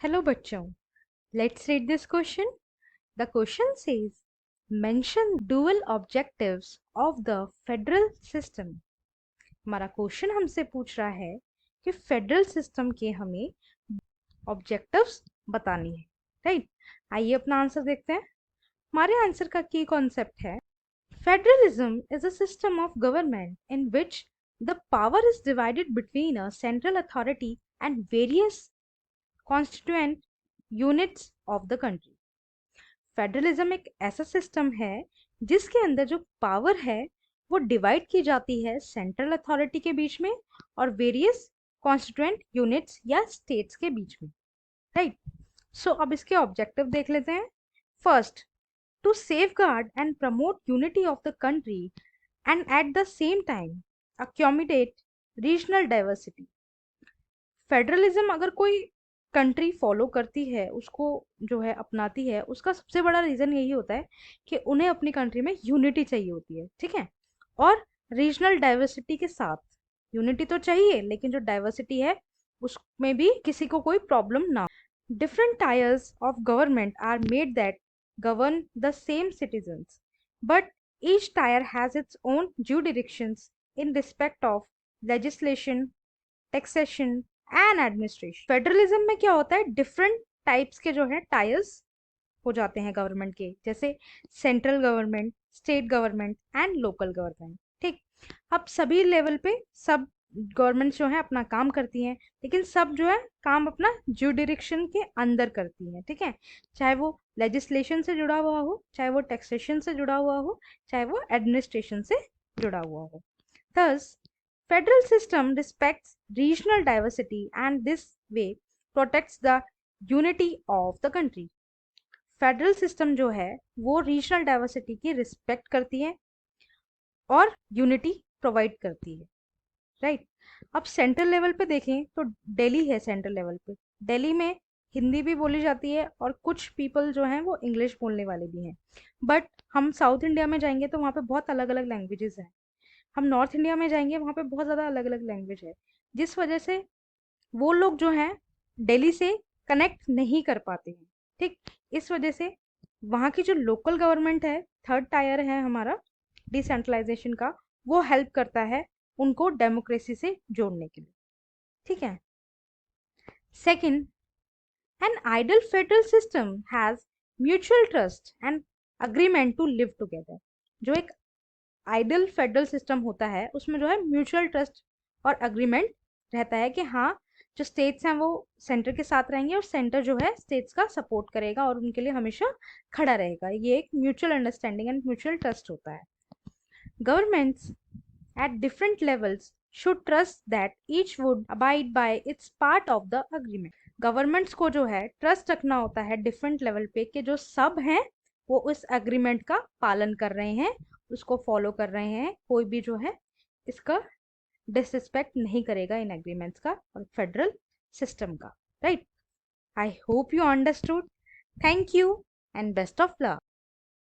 Hello बच्चों, let's read this question. The question says, mention dual objectives of the federal system. हमारा question हमसे पूछ रहा है कि फेडरल सिस्टम के हमें ऑब्जेक्टिव्स बतानी है, राइट? आइए अपना आंसर देखते हैं। हमारे आंसर का की कॉन्सेप्ट है, federalism is a system of government in which the power is divided between a central authority and various constituent units of the country. Federalism एक ऐसा सिस्टम है जिसके अंदर जो पावर है वो डिवाइड की जाती है सेंट्रल अथॉरिटी के बीच में और वेरियस कॉन्स्टिट्यूएंट यूनिट्स या स्टेट्स के बीच में, राइट? सो अब इसके ऑब्जेक्टिव देख लेते हैं। First, to safeguard and promote unity of the country and at the same time accommodate regional diversity. Federalism अगर कोई कंट्री फॉलो करती है, उसको जो है अपनाती है, उसका सबसे बड़ा रीजन यही होता है कि उन्हें अपनी कंट्री में यूनिटी चाहिए होती है, ठीक है? और रीजनल डाइवर्सिटी के साथ यूनिटी तो चाहिए, लेकिन जो डाइवर्सिटी है उसमें भी किसी को कोई प्रॉब्लम ना हो। Different tiers of government are made that govern the same citizens, but each tier has its own jurisdictions in respect of legislation, taxation and administration. Federalism में क्या होता है, डिफरेंट टाइप्स के जो है टायर्स हो जाते हैं गवर्नमेंट के, जैसे central government, state government and local government, ठीक? अब सभी लेवल पे सब गवर्नमेंट जो है अपना काम करती हैं, लेकिन सब जो है काम अपना जुडिरिक्शन के अंदर करती हैं, ठीक है? चाहे वो लेजिस्लेशन से जुड़ा हुआ हो, चाहे वो टैक्सेशन से जुड़ा हुआ हो, चाहे वो एडमिनिस्ट्रेशन से जुड़ा हुआ हो। Thus, federal system respects regional diversity and this way protects the unity of the country. Federal system जो है वो रीजनल डाइवर्सिटी की रिस्पेक्ट करती है और यूनिटी प्रोवाइड करती है, राइट? अब सेंट्रल लेवल पे देखें तो दिल्ली है सेंट्रल लेवल पे। दिल्ली में हिंदी भी बोली जाती है और कुछ पीपल जो हैं वो इंग्लिश बोलने वाले भी हैं, बट हम साउथ इंडिया में जाएंगे तो वहाँ पे बहुत अलग अलग लैंग्वेजेस हैं। हम नॉर्थ इंडिया में जाएंगे, वहाँ पे बहुत ज़्यादा अलग अलग लैंग्वेज है, जिस वजह से वो लोग जो हैं दिल्ली से कनेक्ट नहीं कर पाते हैं, ठीक? इस वजह से वहाँ की जो लोकल गवर्नमेंट है, थर्ड टायर है हमारा डिसेंट्रलाइजेशन का, वो हेल्प करता है उनको डेमोक्रेसी से जोड़ने के लिए, ठीक है? Second, an ideal federal system has mutual trust and agreement to live together. जो एक आइडल फेडरल सिस्टम होता है उसमें जो है म्यूचुअल ट्रस्ट और अग्रीमेंट रहता है कि हाँ, जो स्टेट्स हैं वो सेंटर के साथ रहेंगे और सेंटर जो है स्टेट्स का सपोर्ट करेगा और उनके लिए हमेशा खड़ा रहेगा। ये एक mutual understanding and mutual trust होता है। Governments at different levels should trust that each would abide by its part of the agreement. Governments को जो है ट्रस्ट रखना होता है डिफरेंट लेवल पे कि जो सब हैं वो उस एग्रीमेंट का पालन कर रहे हैं, उसको फॉलो कर रहे हैं, कोई भी जो है इसका डिसरिस्पेक्ट नहीं करेगा इन एग्रीमेंट्स का और फेडरल सिस्टम का, right? I hope you understood. Thank you and best of luck.